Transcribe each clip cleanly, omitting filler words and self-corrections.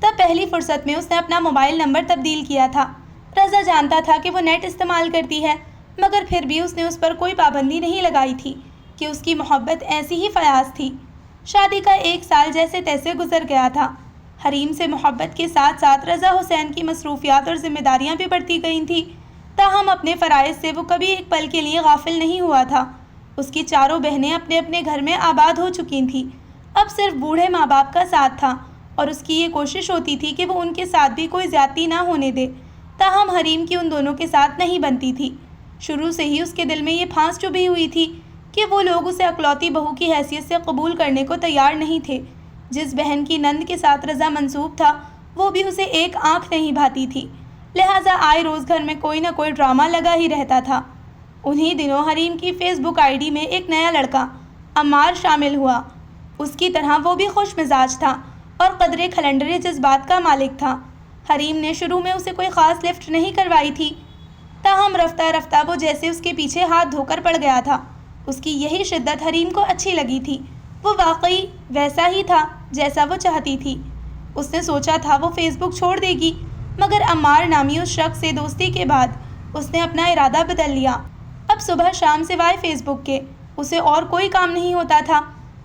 تب پہلی فرصت میں اس نے اپنا موبائل نمبر تبدیل کیا تھا۔ رضا جانتا تھا کہ وہ نیٹ استعمال کرتی ہے، مگر پھر بھی اس نے اس پر کوئی پابندی نہیں لگائی تھی کہ اس کی محبت ایسی ہی فیاض تھی۔ شادی کا 1 سال جیسے تیسے گزر گیا تھا۔ حریم سے محبت کے ساتھ ساتھ رضا حسین کی مصروفیات اور ذمہ داریاں بھی بڑھتی گئی تھیں، تاہم اپنے فرائض سے وہ کبھی ایک پل کے لیے غافل نہیں ہوا تھا۔ اس کی چاروں بہنیں اپنے اپنے گھر میں آباد ہو چکی تھیں، اب صرف بوڑھے ماں باپ کا ساتھ تھا، اور اس کی یہ کوشش ہوتی تھی کہ وہ ان کے ساتھ بھی کوئی زیادتی نہ ہونے دے، تاہم حریم کی ان دونوں کے ساتھ نہیں بنتی تھی۔ شروع سے ہی اس کے دل میں یہ پھانس چبھی ہوئی تھی کہ وہ لوگ اسے اکلوتی بہو کی حیثیت سے قبول کرنے کو تیار نہیں تھے۔ جس بہن کی نند کے ساتھ رضا منسوب تھا، وہ بھی اسے ایک آنکھ نہیں بھاتی تھی، لہٰذا آئے روز گھر میں کوئی نہ کوئی ڈرامہ لگا ہی رہتا تھا۔ انہی دنوں حریم کی فیس بک آئی ڈی میں ایک نیا لڑکا عمار شامل ہوا۔ اس کی طرح وہ بھی خوش مزاج تھا اور قدرے کھلنڈرے جذبات کا مالک تھا۔ حریم نے شروع میں اسے کوئی خاص لفٹ نہیں کروائی تھی، تاہم رفتہ رفتہ وہ جیسے اس کے پیچھے ہاتھ دھو کر پڑ گیا تھا۔ اس کی یہی شدت حریم کو اچھی لگی تھی۔ وہ واقعی ویسا ہی تھا جیسا وہ چاہتی تھی۔ اس نے سوچا تھا وہ فیس بک چھوڑ دے گی، مگر عمار نامی اس شخص سے دوستی کے بعد اس نے اپنا ارادہ بدل لیا۔ اب صبح شام سوائے فیس بک کے اسے اور کوئی کام نہیں ہوتا تھا۔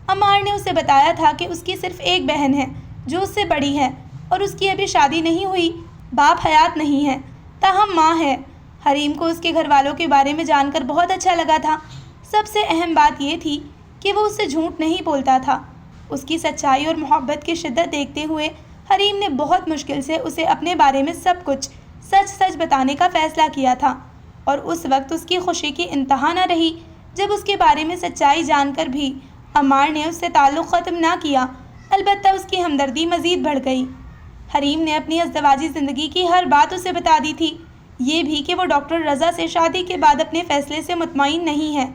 عمار نے اسے بتایا تھا کہ اس کی صرف ایک بہن ہے جو اس سے بڑی ہے، اور اس کی ابھی شادی نہیں ہوئی، باپ حیات نہیں ہے، تاہم ماں ہے۔ حریم کو اس کے گھر والوں کے بارے میں جان کر بہت اچھا لگا تھا۔ سب سے اہم بات یہ تھی کہ وہ اس سے جھوٹ نہیں بولتا تھا۔ اس کی سچائی اور محبت کی شدت دیکھتے ہوئے حریم نے بہت مشکل سے اسے اپنے بارے میں سب کچھ سچ سچ بتانے کا فیصلہ کیا تھا، اور اس وقت اس کی خوشی کی انتہا نہ رہی جب اس کے بارے میں سچائی جان کر بھی عمار نے اس سے تعلق ختم نہ کیا، البتہ اس کی ہمدردی مزید بڑھ گئی۔ حریم نے اپنی ازدواجی زندگی کی ہر بات اسے بتا دی تھی، یہ بھی کہ وہ ڈاکٹر رضا سے شادی کے بعد اپنے فیصلے سے مطمئن نہیں ہے۔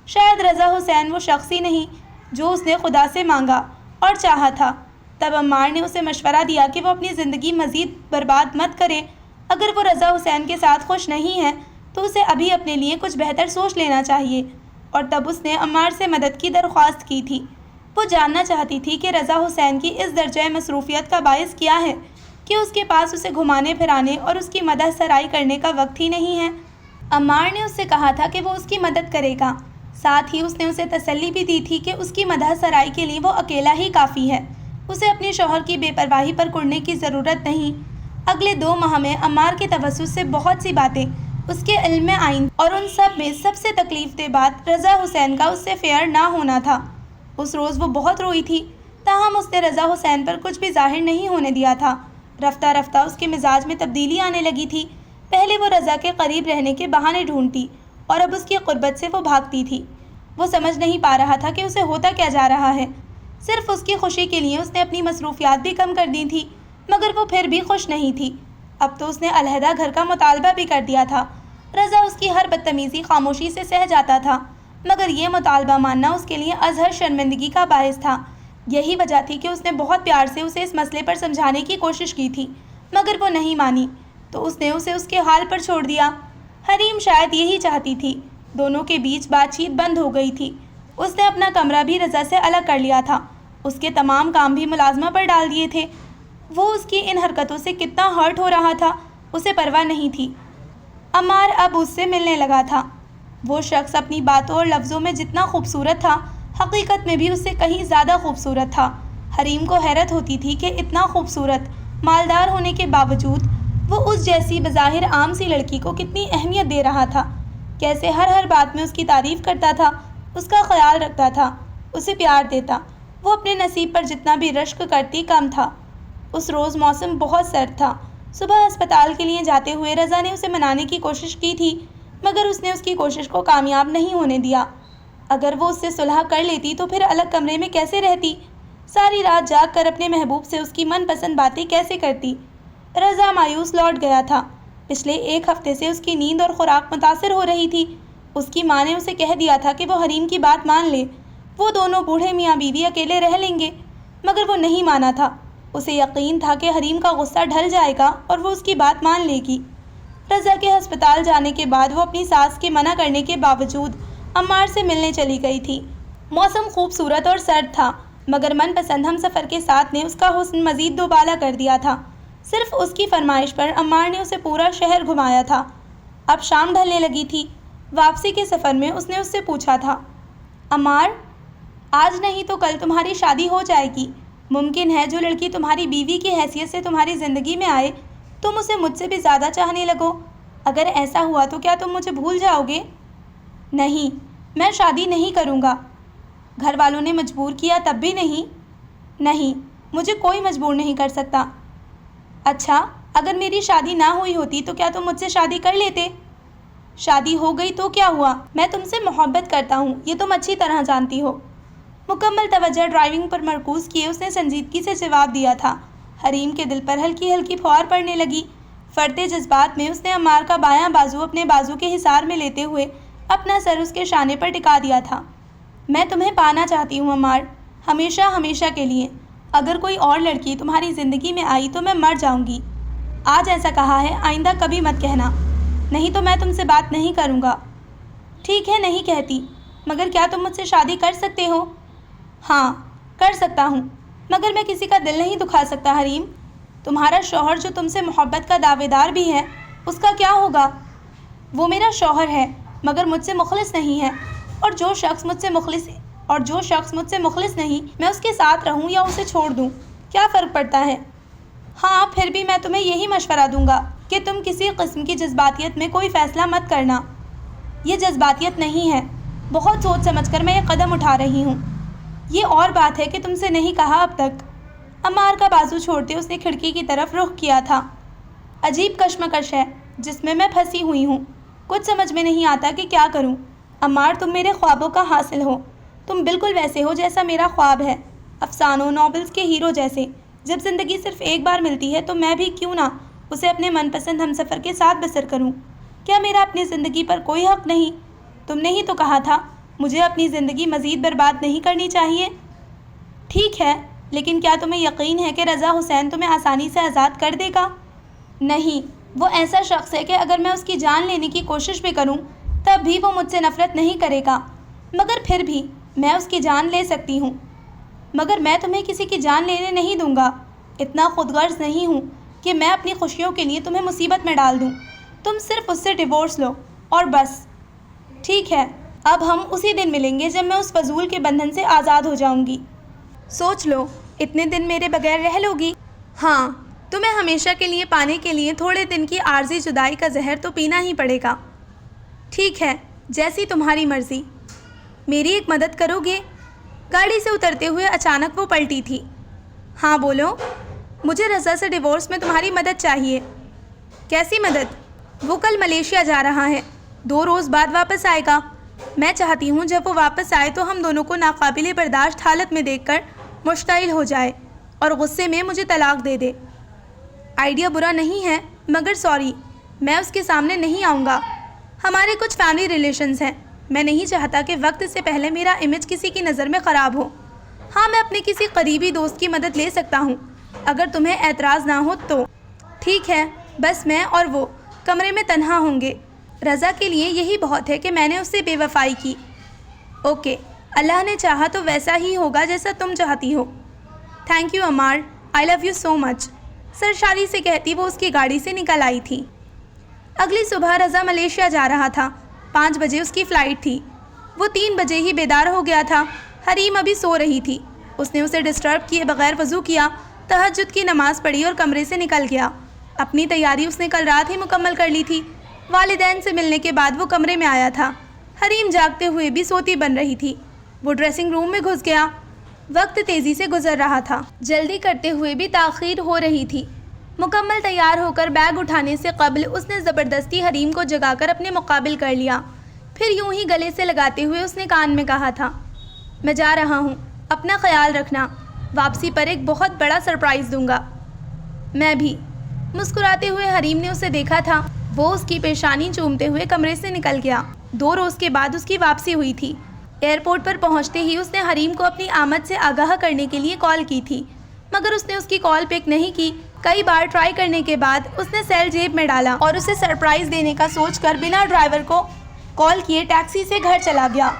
شاید رضا حسین وہ شخص ہی نہیں جو اس نے خدا سے مانگا اور چاہا تھا۔ تب عمار نے اسے مشورہ دیا کہ وہ اپنی زندگی مزید برباد مت کرے۔ اگر وہ رضا حسین کے ساتھ خوش نہیں ہے تو اسے ابھی اپنے لیے کچھ بہتر سوچ لینا چاہیے، اور تب اس نے عمار سے مدد کی درخواست کی تھی۔ وہ جاننا چاہتی تھی کہ رضا حسین کی اس درجہ مصروفیت کا باعث کیا ہے کہ اس کے پاس اسے گھمانے پھرانے اور اس کی مدح سرائی کرنے کا وقت ہی نہیں ہے۔ عمار نے اس سے کہا تھا کہ وہ اس کی مدد کرے گا، ساتھ ہی اس نے اسے تسلی بھی دی تھی کہ اس کی مدح سرائی کے لیے وہ اکیلا ہی کافی ہے، اسے اپنے شوہر کی بے پرواہی پر کڑنے کی ضرورت نہیں۔ اگلے 2 ماہ میں عمار کے توسط سے بہت سی باتیں اس کے علم میں آئیں، اور ان سب میں سب سے تکلیف دہ بات رضا حسین کا اس سے فیئر نہ ہونا تھا۔ اس روز وہ بہت روئی تھی، تاہم اس نے رضا حسین پر کچھ بھی ظاہر نہیں ہونے دیا تھا۔ رفتہ رفتہ اس کے مزاج میں تبدیلی آنے لگی تھی۔ پہلے وہ رضا کے قریب رہنے کے بہانے ڈھونڈتی، اور اب اس کی قربت سے وہ بھاگتی تھی۔ وہ سمجھ نہیں پا رہا تھا کہ اسے ہوتا کیا جا رہا ہے۔ صرف اس کی خوشی کے لیے اس نے اپنی مصروفیات بھی کم کر دی تھی، مگر وہ پھر بھی خوش نہیں تھی۔ اب تو اس نے علیحدہ گھر کا مطالبہ بھی کر دیا تھا۔ رضا اس کی ہر بدتمیزی خاموشی سے سہ جاتا تھا، مگر یہ مطالبہ ماننا اس کے لیے اظہر شرمندگی کا باعث تھا۔ یہی وجہ تھی کہ اس نے بہت پیار سے اسے اس مسئلے پر سمجھانے کی کوشش کی تھی، مگر وہ نہیں مانی، تو اس نے اسے اس کے حال پر چھوڑ دیا۔ حریم شاید یہی چاہتی تھی۔ دونوں کے بیچ بات چیت بند ہو گئی تھی۔ اس نے اپنا کمرہ بھی رضا سے الگ کر لیا تھا، اس کے تمام کام بھی ملازمہ پر ڈال دیے تھے۔ وہ اس کی ان حرکتوں سے کتنا ہرٹ ہو رہا تھا اسے پرواہ نہیں تھی۔ عمار اب اس سے ملنے لگا تھا۔ وہ شخص اپنی باتوں اور لفظوں میں جتنا خوبصورت تھا، حقیقت میں بھی اس سے کہیں زیادہ خوبصورت تھا۔ حریم کو حیرت ہوتی تھی کہ اتنا خوبصورت، مالدار ہونے کے باوجود وہ اس جیسی بظاہر عام سی لڑکی کو کتنی اہمیت دے رہا تھا، کیسے ہر بات میں اس کی تعریف کرتا تھا، اس کا خیال رکھتا تھا، اسے پیار دیتا۔ وہ اپنے نصیب پر جتنا بھی رشک کرتی کم تھا۔ اس روز موسم بہت سرد تھا۔ صبح ہسپتال کے لیے جاتے ہوئے رضا نے اسے منانے کی کوشش کی تھی، مگر اس نے اس کی کوشش کو کامیاب نہیں ہونے دیا۔ اگر وہ اس سے صلح کر لیتی تو پھر الگ کمرے میں کیسے رہتی؟ ساری رات جاگ کر اپنے محبوب سے اس کی من پسند باتیں کیسے کرتی؟ رضا مایوس لوٹ گیا تھا۔ پچھلے 1 ہفتے سے اس کی نیند اور خوراک متاثر ہو رہی تھی۔ اس کی ماں نے اسے کہہ دیا تھا کہ وہ حریم کی بات مان لے، وہ دونوں بوڑھے میاں بیوی اکیلے رہ لیں گے، مگر وہ نہیں مانا تھا۔ اسے یقین تھا کہ حریم کا غصہ ڈھل جائے گا اور وہ اس کی بات مان لے گی۔ رضا کے ہسپتال جانے کے بعد وہ اپنی ساس کے منع کرنے کے باوجود عمار سے ملنے چلی گئی تھی۔ موسم خوبصورت اور سرد تھا۔ مگر من پسند ہم سفر کے ساتھ نے اس کا حسن مزید دوبالا کر دیا تھا۔ صرف اس کی فرمائش پر عمار نے اسے پورا شہر گھمایا تھا۔ اب شام ڈھلنے لگی تھی۔ واپسی کے سفر میں اس نے اس سے پوچھا تھا، عمار، آج نہیں تو کل تمہاری شادی ہو جائے گی۔ ممکن ہے جو لڑکی تمہاری بیوی کی حیثیت سے تمہاری زندگی میں آئے تم اسے مجھ سے بھی زیادہ چاہنے لگو۔ اگر ایسا ہوا تو کیا تم مجھے بھول جاؤ گے؟ نہیں، میں شادی نہیں کروں گا۔ گھر والوں نے مجبور کیا تب بھی نہیں؟ نہیں، مجھے کوئی مجبور نہیں کر سکتا۔ اچھا، اگر میری شادی نہ ہوئی ہوتی تو کیا تم مجھ سے شادی کر لیتے؟ شادی ہو گئی تو کیا ہوا؟ میں تم سے محبت کرتا ہوں، یہ تم اچھی طرح جانتی ہو۔ مکمل توجہ ڈرائیونگ پر مرکوز کیے اس نے سنجیدگی سے جواب دیا تھا۔ حریم کے دل پر ہلکی ہلکی پھوار پڑنے لگی۔ فرتے جذبات میں اس نے عمار کا بایاں بازو اپنے بازو کے حصار میں لیتے ہوئے اپنا سر اس کے شانے پر ٹکا دیا تھا۔ میں تمہیں پانا چاہتی ہوں عمار، ہمیشہ ہمیشہ کے لیے۔ اگر کوئی اور لڑکی تمہاری زندگی میں آئی تو میں مر جاؤں گی۔ آج ایسا کہا ہے، آئندہ کبھی مت کہنا، نہیں تو میں تم سے بات نہیں کروں گا۔ ٹھیک ہے، نہیں کہتی، مگر کیا تم مجھ سے شادی کر سکتے ہو؟ ہاں، کر سکتا ہوں، مگر میں کسی کا دل نہیں دکھا سکتا حریم۔ تمہارا شوہر جو تم سے محبت کا دعوے دار بھی ہے، اس کا کیا ہوگا؟ وہ میرا شوہر ہے، مگر مجھ سے مخلص نہیں ہے، اور جو شخص مجھ سے مخلص نہیں، میں اس کے ساتھ رہوں یا اسے چھوڑ دوں، کیا فرق پڑتا ہے؟ ہاں، پھر بھی میں تمہیں یہی مشورہ دوں گا کہ تم کسی قسم کی جذباتیت میں کوئی فیصلہ مت کرنا۔ یہ جذباتیت نہیں ہے، بہت سوچ سمجھ کر میں یہ قدم اٹھا رہی ہوں۔ یہ اور بات ہے کہ تم سے نہیں کہا اب تک۔ عمار کا بازو چھوڑتے اس نے کھڑکی کی طرف رخ کیا تھا۔ عجیب کشمکش ہے جس میں میں پھنسی ہوئی ہوں، کچھ سمجھ میں نہیں آتا کہ کیا کروں۔ عمار، تم میرے خوابوں کا حاصل ہو، تم بالکل ویسے ہو جیسا میرا خواب ہے، افسانوں ناولز کے ہیرو جیسے۔ جب زندگی صرف ایک بار ملتی ہے تو میں بھی کیوں نہ اسے اپنے من پسند ہمسفر کے ساتھ بسر کروں۔ کیا میرا اپنی زندگی پر کوئی حق نہیں؟ تم نے ہی تو کہا تھا مجھے اپنی زندگی مزید برباد نہیں کرنی چاہیے۔ ٹھیک ہے، لیکن کیا تمہیں یقین ہے کہ رضا حسین تمہیں آسانی سے آزاد کر دے گا؟ نہیں، وہ ایسا شخص ہے کہ اگر میں اس کی جان لینے کی کوشش بھی کروں تب بھی وہ مجھ سے نفرت نہیں کرے گا، مگر پھر بھی میں اس کی جان لے سکتی ہوں۔ مگر میں تمہیں کسی کی جان لینے نہیں دوں گا، اتنا خود غرض نہیں ہوں کہ میں اپنی خوشیوں کے لیے تمہیں مصیبت میں ڈال دوں۔ تم صرف اس سے ڈیورس لو اور بس۔ ٹھیک ہے، اب ہم اسی دن ملیں گے جب میں اس فضول کے بندھن سے آزاد ہو جاؤں گی۔ سوچ لو، اتنے دن میرے بغیر رہ لوگی؟ ہاں، تمہیں ہمیشہ کے لیے پانے کے لیے تھوڑے دن کی عارضی جدائی کا زہر تو پینا ہی پڑے گا۔ ٹھیک ہے، جیسی تمہاری مرضی۔ میری ایک مدد کرو گے؟ گاڑی سے اترتے ہوئے اچانک وہ پلٹی تھی۔ ہاں بولو۔ مجھے رضا سے ڈیورس میں تمہاری مدد چاہیے۔ کیسی مدد؟ وہ کل ملیشیا جا رہا ہے، 2 روز بعد واپس آئے گا۔ میں چاہتی ہوں جب وہ واپس آئے تو ہم دونوں کو ناقابل برداشت حالت میں دیکھ کر مشتعل ہو جائے اور غصے میں مجھے طلاق دے دے۔ آئیڈیا برا نہیں ہے، مگر سوری، میں اس کے سامنے نہیں آؤں گا۔ ہمارے کچھ فیملی ریلیشنز ہیں، میں نہیں چاہتا کہ وقت سے پہلے میرا امیج کسی کی نظر میں خراب ہو۔ ہاں، میں اپنے کسی قریبی دوست کی مدد لے سکتا ہوں، اگر تمہیں اعتراض نہ ہو تو۔ ٹھیک ہے، بس میں اور وہ کمرے میں تنہا ہوں گے۔ رضا کے لیے یہی بہت ہے کہ میں نے اس سے بے وفائی کی۔ اوکے، اللہ نے چاہا تو ویسا ہی ہوگا جیسا تم چاہتی ہو۔ Thank you Ammar, I love you so much, سرشاری سے کہتی وہ اس کی گاڑی سے نکل آئی تھی۔ اگلی صبح رضا ملیشیا جا رہا تھا۔ 5 بجے اس کی فلائٹ تھی۔ وہ 3 بجے ہی بیدار ہو گیا تھا۔ حریم ابھی سو رہی تھی۔ اس نے اسے ڈسٹرب کیے بغیر وضو کیا، تہجد کی نماز پڑھی اور کمرے سے نکل گیا۔ اپنی تیاری اس نے کل رات ہی مکمل کر لی تھی۔ والدین سے ملنے کے بعد وہ کمرے میں آیا تھا۔ حریم جاگتے ہوئے بھی سوتی بن رہی تھی۔ وہ ڈریسنگ روم میں گھس گیا۔ وقت تیزی سے گزر رہا تھا، جلدی کرتے ہوئے بھی تاخیر ہو رہی تھی۔ مکمل تیار ہو کر بیگ اٹھانے سے قبل اس نے زبردستی حریم کو جگا کر اپنے مقابل کر لیا۔ پھر یوں ہی گلے سے لگاتے ہوئے اس نے کان میں کہا تھا، میں جا رہا ہوں، اپنا خیال رکھنا، واپسی پر ایک بہت بڑا سرپرائز دوں گا۔ میں بھی۔ مسکراتے ہوئے حریم نے اسے دیکھا تھا۔ وہ اس کی پیشانی چومتے ہوئے کمرے سے نکل گیا۔ 2 روز کے بعد اس کی واپسی ہوئی تھی۔ ایئرپورٹ پر پہنچتے ہی اس نے حریم کو اپنی آمد سے آگاہ کرنے کے لیے کال کی تھی، مگر اس نے اس کی کال پک نہیں کی۔ کئی بار ٹرائی کرنے کے بعد اس نے سیل جیب میں ڈالا اور اسے سرپرائز دینے کا سوچ کر بنا ڈرائیور کو کال کیے ٹیکسی سے گھر چلا گیا۔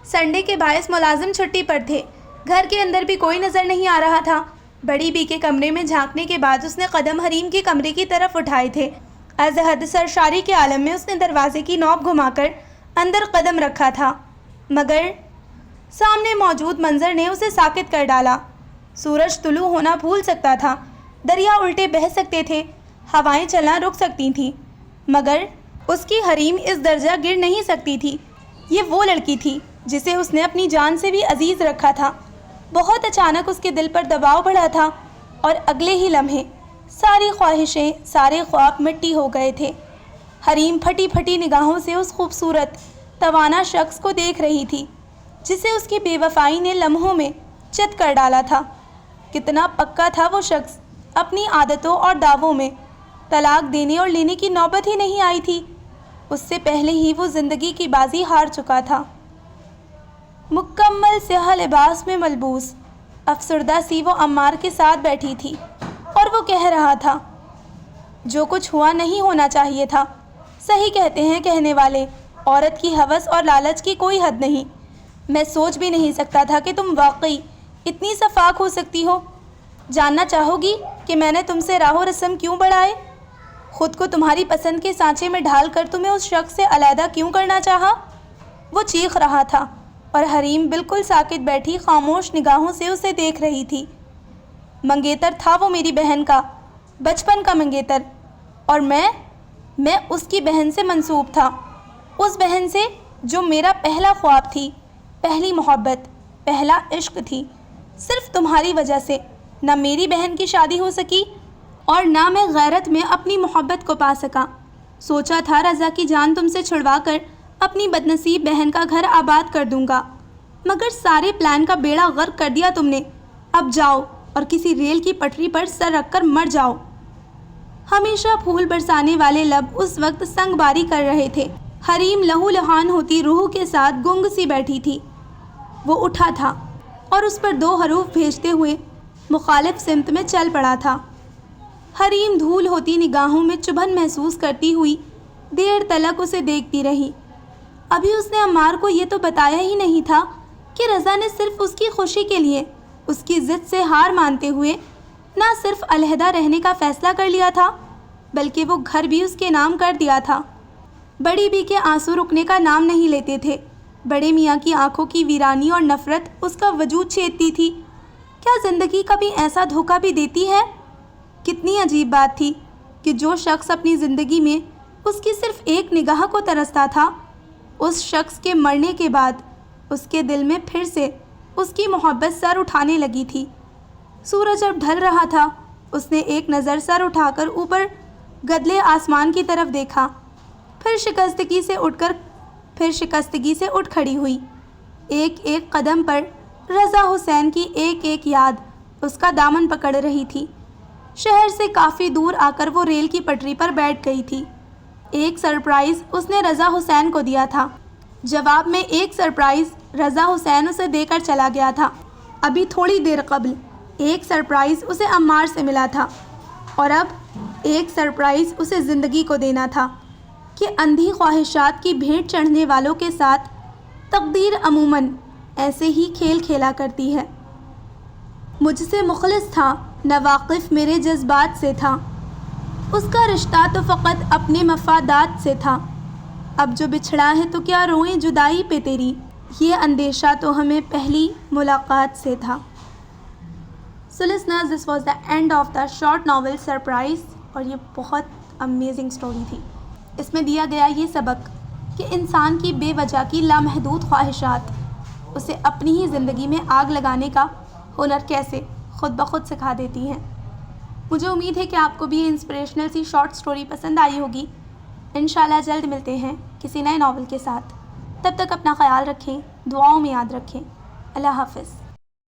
سنڈے کے باعث ملازم چھٹی پر تھے۔ گھر کے اندر بھی کوئی نظر نہیں آ رہا تھا۔ بڑی بی کے کمرے میں جھانکنے کے بعد اس نے قدم حریم کے کمرے کی طرف اٹھائے تھے۔ از حد سرشاری کے عالم میں اس نے دروازے کی نوب گھما کر اندر قدم رکھا تھا، مگر سامنے موجود منظر نے اسے ساکت کر ڈالا۔ سورج طلوع ہونا بھول سکتا تھا، دریا الٹے بہہ سکتے تھے، ہوائیں چلنا رک سکتی تھیں، مگر اس کی حریم اس درجہ گر نہیں سکتی تھی۔ یہ وہ لڑکی تھی جسے اس نے اپنی جان سے بھی عزیز رکھا تھا۔ بہت اچانک اس کے دل پر دباؤ بڑھا تھا اور اگلے ہی لمحے ساری خواہشیں، سارے خواب مٹی ہو گئے تھے۔ حریم پھٹی پھٹی نگاہوں سے اس خوبصورت توانا شخص کو دیکھ رہی تھی جسے اس کی بے وفائی نے لمحوں میں چت کر ڈالا تھا۔ کتنا پکا تھا وہ شخص، اپنی عادتوں اور دعووں میں طلاق دینے اور لینے کی نوبت ہی نہیں آئی تھی، اس سے پہلے ہی وہ زندگی کی بازی ہار چکا تھا۔ مکمل سیاہ لباس میں ملبوس افسردہ سی وہ عمار کے ساتھ بیٹھی تھی اور وہ کہہ رہا تھا، جو کچھ ہوا نہیں ہونا چاہیے تھا۔ صحیح کہتے ہیں کہنے والے، عورت کی ہوس اور لالچ کی کوئی حد نہیں۔ میں سوچ بھی نہیں سکتا تھا کہ تم واقعی اتنی شفاق ہو سکتی ہو۔ جاننا چاہو گی کہ میں نے تم سے راہ و رسم کیوں بڑھائے؟ خود کو تمہاری پسند کے سانچے میں ڈھال کر تمہیں اس شخص سے علیحدہ کیوں کرنا چاہا؟ وہ چیخ رہا تھا اور حریم بالکل ساکت بیٹھی خاموش نگاہوں سے اسے دیکھ رہی تھی۔ منگیتر تھا وہ میری بہن کا، بچپن کا منگیتر، اور میں اس کی بہن سے منسوب تھا، اس بہن سے جو میرا پہلا خواب تھی، پہلی محبت، پہلا عشق تھی۔ صرف تمہاری وجہ سے نہ میری بہن کی شادی ہو سکی اور نہ میں غیرت میں اپنی محبت کو پا سکا۔ سوچا تھا رضا کی جان تم سے چھڑوا کر اپنی بدنصیب بہن کا گھر آباد کر دوں گا، مگر سارے پلان کا بیڑا غرق کر دیا تم نے۔ اب جاؤ اور کسی ریل کی پٹری پر سر رکھ کر مر جاؤ۔ ہمیشہ پھول برسانے والے لب اس وقت سنگ باری کر رہے تھے۔ حریم لہو لہان ہوتی روح کے ساتھ گنگ سی بیٹھی تھی۔ وہ اٹھا تھا اور اس پر 2 حروف بھیجتے ہوئے مخالف سمت میں چل پڑا تھا۔ حریم دھول ہوتی نگاہوں میں چبھن محسوس کرتی ہوئی دیر تلک اسے دیکھتی رہی۔ ابھی اس نے عمار کو یہ تو بتایا ہی نہیں تھا کہ رضا نے صرف اس کی خوشی کے لیے اس کی ضد سے ہار مانتے ہوئے نہ صرف علیحدہ رہنے کا فیصلہ کر لیا تھا، بلکہ وہ گھر بھی اس کے نام کر دیا تھا۔ بڑی بی کے آنسو رکنے کا نام نہیں لیتے تھے۔ بڑے میاں کی آنکھوں کی ویرانی اور نفرت اس کا وجود چھیدتی تھی۔ کیا زندگی کبھی ایسا دھوکہ بھی دیتی ہے؟ کتنی عجیب بات تھی کہ جو شخص اپنی زندگی میں اس کی صرف ایک نگاہ کو ترستا تھا، اس شخص کے مرنے کے بعد اس کے دل میں پھر سے اس کی محبت سر اٹھانے لگی تھی۔ سورج اب ڈھل رہا تھا۔ اس نے ایک نظر سر اٹھا کر اوپر گدلے آسمان کی طرف دیکھا، پھر شکستگی سے اٹھ کھڑی ہوئی۔ ایک ایک قدم پر رضا حسین کی ایک ایک یاد اس کا دامن پکڑ رہی تھی۔ شہر سے کافی دور آ کر وہ ریل کی پٹری پر بیٹھ گئی تھی۔ ایک سرپرائز اس نے رضا حسین کو دیا تھا، جواب میں ایک سرپرائز رضا حسین اسے دے کر چلا گیا تھا۔ ابھی تھوڑی دیر قبل ایک سرپرائز اسے عمار سے ملا تھا، اور اب ایک سرپرائز اسے زندگی کو دینا تھا کہ اندھی خواہشات کی بھیٹ چڑھنے والوں کے ساتھ تقدیر عموماً ایسے ہی کھیل کھیلا کرتی ہے۔ مجھ سے مخلص تھا، ناواقف میرے جذبات سے تھا، اس کا رشتہ تو فقط اپنے مفادات سے تھا۔ اب جو بچھڑا ہے تو کیا روئیں جدائی پہ تیری، یہ اندیشہ تو ہمیں پہلی ملاقات سے تھا۔ So listeners, this was the end of the short novel Surprise، اور یہ بہت امیزنگ سٹوری تھی۔ اس میں دیا گیا یہ سبق کہ انسان کی بے وجہ کی لامحدود خواہشات اسے اپنی ہی زندگی میں آگ لگانے کا ہنر کیسے خود بخود سکھا دیتی ہیں۔ مجھے امید ہے کہ آپ کو بھی یہ انسپریشنل سی شارٹ سٹوری پسند آئی ہوگی۔ انشاءاللہ جلد ملتے ہیں کسی نئے ناول کے ساتھ۔ تب تک اپنا خیال رکھیں، دعاؤں میں یاد رکھیں۔ اللہ حافظ۔